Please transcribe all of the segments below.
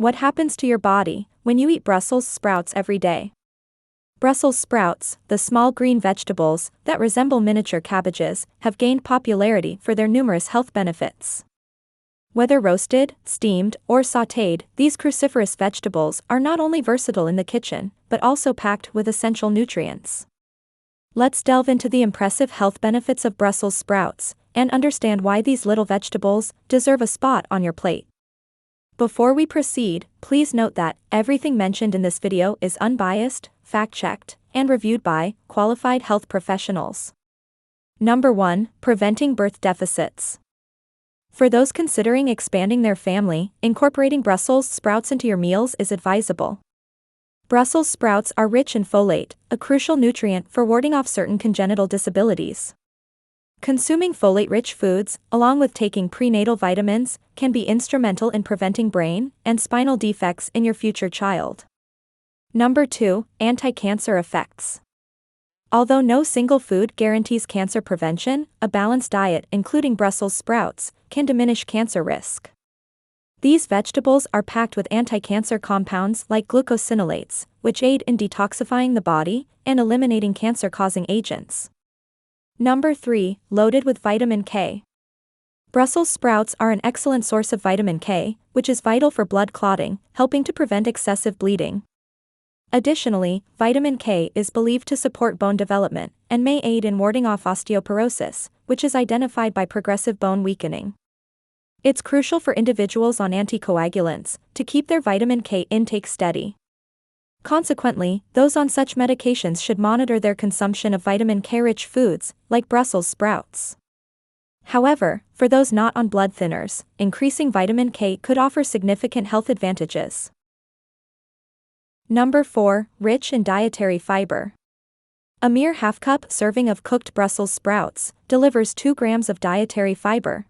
What happens to your body when you eat Brussels sprouts every day? Brussels sprouts, the small green vegetables that resemble miniature cabbages, have gained popularity for their numerous health benefits. Whether roasted, steamed, or sautéed, these cruciferous vegetables are not only versatile in the kitchen, but also packed with essential nutrients. Let's delve into the impressive health benefits of Brussels sprouts and understand why these little vegetables deserve a spot on your plate. Before we proceed, please note that everything mentioned in this video is unbiased, fact-checked, and reviewed by qualified health professionals. Number 1. Preventing birth deficits. For those considering expanding their family, incorporating Brussels sprouts into your meals is advisable. Brussels sprouts are rich in folate, a crucial nutrient for warding off certain congenital disabilities. Consuming folate-rich foods, along with taking prenatal vitamins, can be instrumental in preventing brain and spinal defects in your future child. Number 2. Anti-cancer effects. Although no single food guarantees cancer prevention, a balanced diet including Brussels sprouts can diminish cancer risk. These vegetables are packed with anti-cancer compounds like glucosinolates, which aid in detoxifying the body and eliminating cancer-causing agents. Number 3. Loaded with vitamin K. Brussels sprouts are an excellent source of vitamin K, which is vital for blood clotting, helping to prevent excessive bleeding. Additionally, vitamin K is believed to support bone development and may aid in warding off osteoporosis, which is identified by progressive bone weakening. It's crucial for individuals on anticoagulants to keep their vitamin K intake steady. Consequently, those on such medications should monitor their consumption of vitamin K-rich foods, like Brussels sprouts. However, for those not on blood thinners, increasing vitamin K could offer significant health advantages. Number 4. Rich in dietary fiber. A mere half-cup serving of cooked Brussels sprouts delivers 2 grams of dietary fiber.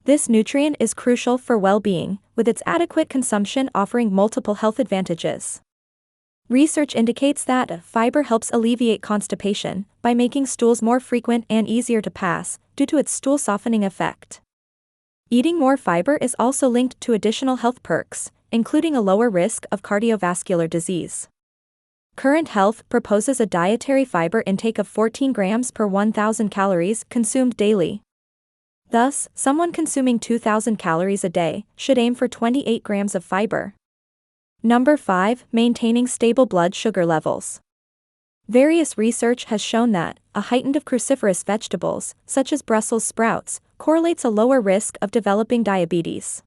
This nutrient is crucial for well-being, with its adequate consumption offering multiple health advantages. Research indicates that fiber helps alleviate constipation by making stools more frequent and easier to pass due to its stool softening effect. Eating more fiber is also linked to additional health perks, including a lower risk of cardiovascular disease. Current Health proposes a dietary fiber intake of 14 grams per 1,000 calories consumed daily. Thus, someone consuming 2,000 calories a day should aim for 28 grams of fiber. Number 5. Maintaining stable blood sugar levels. Various research has shown that a heightened of cruciferous vegetables, such as Brussels sprouts, correlates a lower risk of developing diabetes.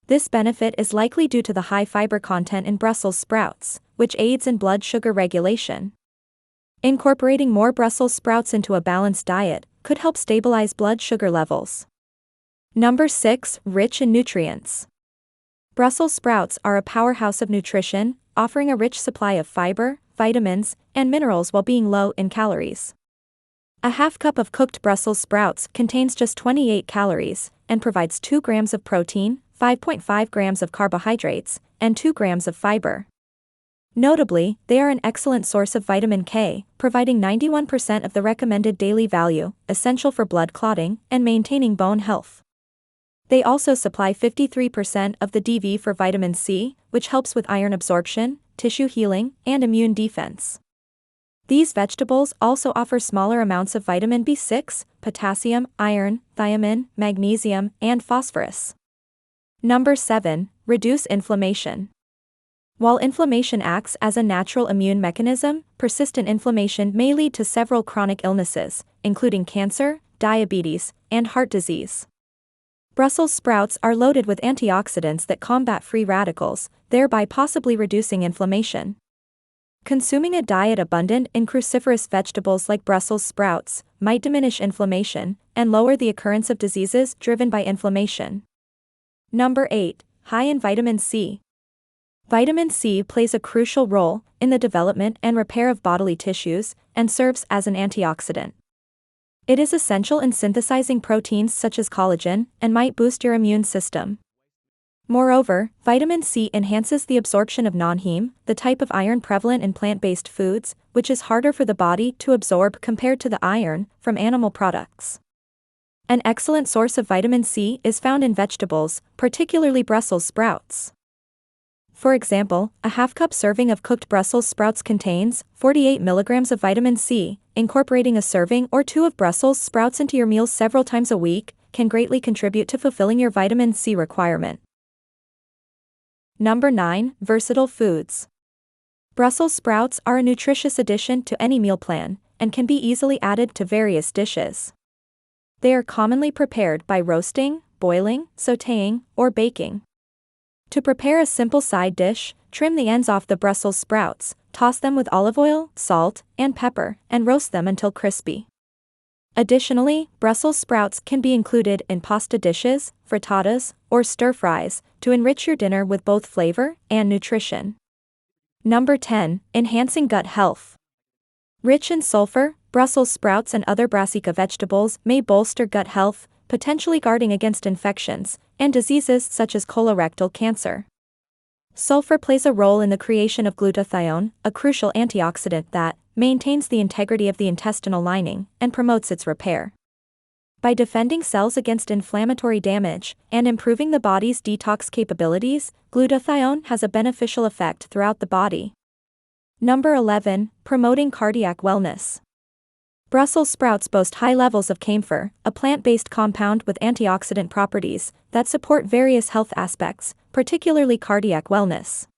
This benefit is likely due to the high fiber content in Brussels sprouts, which aids in blood sugar regulation. Incorporating more Brussels sprouts into a balanced diet could help stabilize blood sugar levels. Number 6. Rich in nutrients. Brussels sprouts are a powerhouse of nutrition, offering a rich supply of fiber, vitamins, and minerals while being low in calories. A half cup of cooked Brussels sprouts contains just 28 calories and provides 2 grams of protein, 5.5 grams of carbohydrates, and 2 grams of fiber. Notably, they are an excellent source of vitamin K, providing 91% of the recommended daily value, essential for blood clotting and maintaining bone health. They also supply 53% of the DV for vitamin C, which helps with iron absorption, tissue healing, and immune defense. These vegetables also offer smaller amounts of vitamin B6, potassium, iron, thiamine, magnesium, and phosphorus. Number 7. Reduce inflammation. While inflammation acts as a natural immune mechanism, persistent inflammation may lead to several chronic illnesses, including cancer, diabetes, and heart disease. Brussels sprouts are loaded with antioxidants that combat free radicals, thereby possibly reducing inflammation. Consuming a diet abundant in cruciferous vegetables like Brussels sprouts might diminish inflammation and lower the occurrence of diseases driven by inflammation. Number 8. High in vitamin C. Vitamin C plays a crucial role in the development and repair of bodily tissues and serves as an antioxidant. It is essential in synthesizing proteins such as collagen and might boost your immune system. Moreover, vitamin C enhances the absorption of non-heme, the type of iron prevalent in plant-based foods, which is harder for the body to absorb compared to the iron from animal products. An excellent source of vitamin C is found in vegetables, particularly Brussels sprouts. For example, a half-cup serving of cooked Brussels sprouts contains 48 milligrams of vitamin C. Incorporating a serving or two of Brussels sprouts into your meals several times a week can greatly contribute to fulfilling your vitamin C requirement. Number 9. Versatile foods. Brussels sprouts are a nutritious addition to any meal plan and can be easily added to various dishes. They are commonly prepared by roasting, boiling, sautéing, or baking. To prepare a simple side dish, trim the ends off the Brussels sprouts, toss them with olive oil, salt, and pepper, and roast them until crispy. Additionally, Brussels sprouts can be included in pasta dishes, frittatas, or stir-fries to enrich your dinner with both flavor and nutrition. Number 10. Enhancing gut health. Rich in sulfur, Brussels sprouts and other brassica vegetables may bolster gut health, potentially guarding against infections and diseases such as colorectal cancer. Sulfur plays a role in the creation of glutathione, a crucial antioxidant that maintains the integrity of the intestinal lining and promotes its repair. By defending cells against inflammatory damage and improving the body's detox capabilities, glutathione has a beneficial effect throughout the body. Number 11. Promoting cardiac wellness. Brussels sprouts boast high levels of camphor, a plant-based compound with antioxidant properties that support various health aspects, particularly cardiac wellness.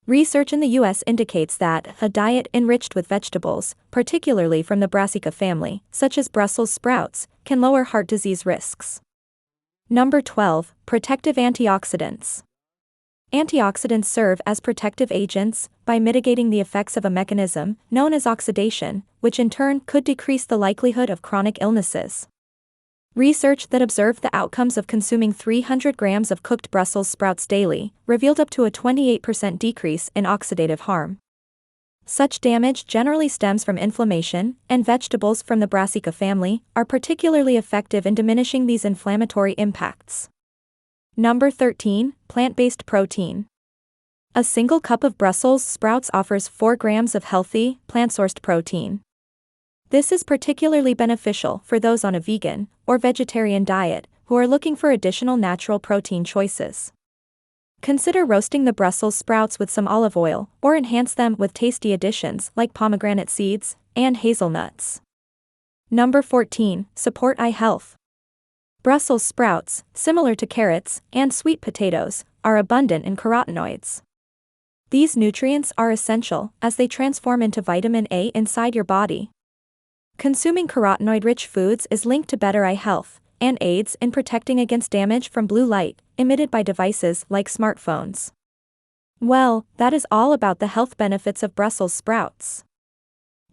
Research in the U.S. indicates that a diet enriched with vegetables, particularly from the brassica family, such as Brussels sprouts, can lower heart disease risks. Number 12. Protective antioxidants. Antioxidants serve as protective agents by mitigating the effects of a mechanism known as oxidation, which in turn could decrease the likelihood of chronic illnesses. Research that observed the outcomes of consuming 300 grams of cooked Brussels sprouts daily revealed up to a 28% decrease in oxidative harm. Such damage generally stems from inflammation, and vegetables from the brassica family are particularly effective in diminishing these inflammatory impacts. Number 13. Plant-based protein. A single cup of Brussels sprouts offers 4 grams of healthy, plant-sourced protein. This is particularly beneficial for those on a vegan or vegetarian diet who are looking for additional natural protein choices. Consider roasting the Brussels sprouts with some olive oil or enhance them with tasty additions like pomegranate seeds and hazelnuts. Number 14. Support eye health. Brussels sprouts, similar to carrots and sweet potatoes, are abundant in carotenoids. These nutrients are essential as they transform into vitamin A inside your body. Consuming carotenoid-rich foods is linked to better eye health and aids in protecting against damage from blue light emitted by devices like smartphones. Well, that is all about the health benefits of Brussels sprouts.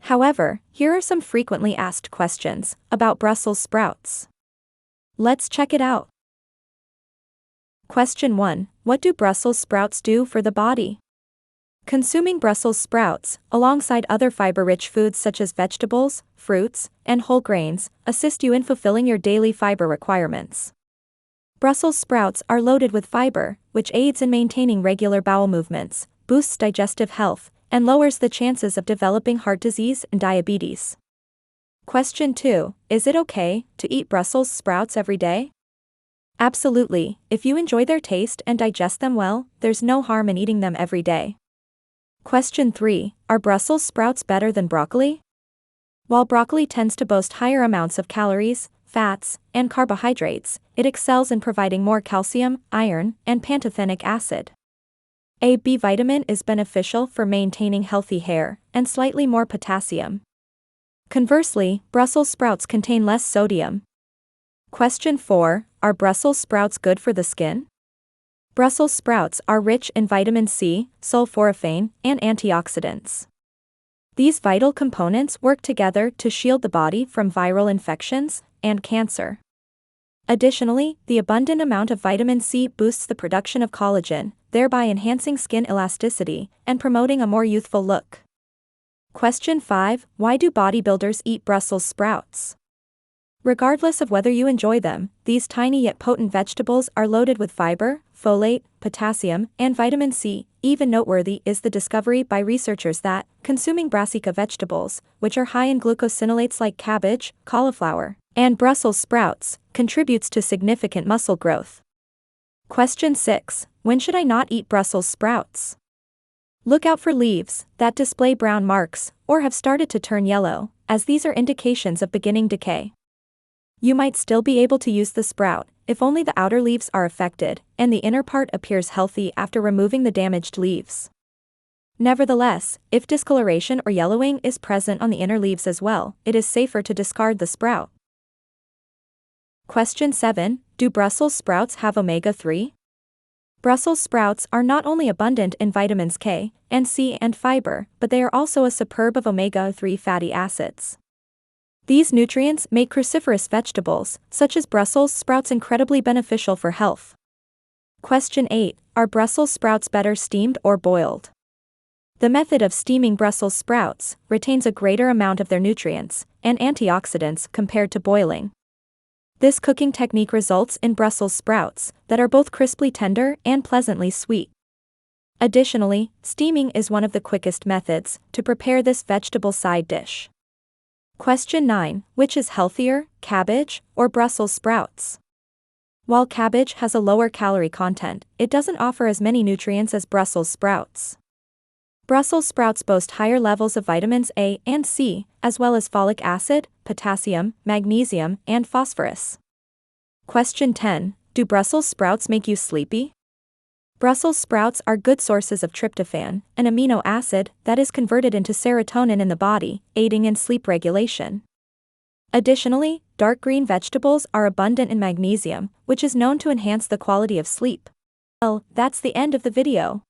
However, here are some frequently asked questions about Brussels sprouts. Let's check it out. Question 1. What do Brussels sprouts do for the body? Consuming Brussels sprouts, alongside other fiber-rich foods such as vegetables, fruits, and whole grains, assist you in fulfilling your daily fiber requirements. Brussels sprouts are loaded with fiber, which aids in maintaining regular bowel movements, boosts digestive health, and lowers the chances of developing heart disease and diabetes. Question 2. Is it okay to eat Brussels sprouts every day? Absolutely, if you enjoy their taste and digest them well, there's no harm in eating them every day. Question 3. Are Brussels sprouts better than broccoli? While broccoli tends to boast higher amounts of calories, fats, and carbohydrates, it excels in providing more calcium, iron, and pantothenic acid. A B vitamin is beneficial for maintaining healthy hair, and slightly more potassium. Conversely, Brussels sprouts contain less sodium. Question 4. Are Brussels sprouts good for the skin? Brussels sprouts are rich in vitamin C, sulforaphane, and antioxidants. These vital components work together to shield the body from viral infections and cancer. Additionally, the abundant amount of vitamin C boosts the production of collagen, thereby enhancing skin elasticity and promoting a more youthful look. Question 5. Why do bodybuilders eat Brussels sprouts? Regardless of whether you enjoy them, these tiny yet potent vegetables are loaded with fiber, folate, potassium, and vitamin C. Even noteworthy is the discovery by researchers that consuming brassica vegetables, which are high in glucosinolates like cabbage, cauliflower, and Brussels sprouts, contributes to significant muscle growth. Question 6. When should I not eat Brussels sprouts? Look out for leaves that display brown marks or have started to turn yellow, as these are indications of beginning decay. You might still be able to use the sprout if only the outer leaves are affected and the inner part appears healthy after removing the damaged leaves. Nevertheless, if discoloration or yellowing is present on the inner leaves as well, it is safer to discard the sprout. Question 7. Do Brussels sprouts have omega-3? Brussels sprouts are not only abundant in vitamins K and C and fiber, but they are also a superb of omega-3 fatty acids. These nutrients make cruciferous vegetables, such as Brussels sprouts, incredibly beneficial for health. Question 8. Are Brussels sprouts better steamed or boiled? The method of steaming Brussels sprouts retains a greater amount of their nutrients and antioxidants compared to boiling. This cooking technique results in Brussels sprouts that are both crisply tender and pleasantly sweet. Additionally, steaming is one of the quickest methods to prepare this vegetable side dish. Question 9. Which is healthier, cabbage or Brussels sprouts? While cabbage has a lower calorie content, it doesn't offer as many nutrients as Brussels sprouts. Brussels sprouts boast higher levels of vitamins A and C, as well as folic acid, potassium, magnesium, and phosphorus. Question 10. Do Brussels sprouts make you sleepy? Brussels sprouts are good sources of tryptophan, an amino acid that is converted into serotonin in the body, aiding in sleep regulation. Additionally, dark green vegetables are abundant in magnesium, which is known to enhance the quality of sleep. Well, that's the end of the video.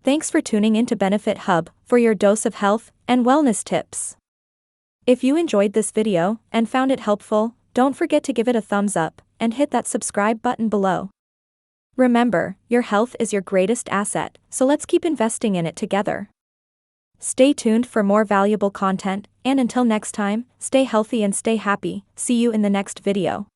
Thanks for tuning in to Benefit Hub for your dose of health and wellness tips. If you enjoyed this video and found it helpful, don't forget to give it a thumbs up and hit that subscribe button below. Remember, your health is your greatest asset, so let's keep investing in it together. Stay tuned for more valuable content, and until next time, stay healthy and stay happy. See you in the next video.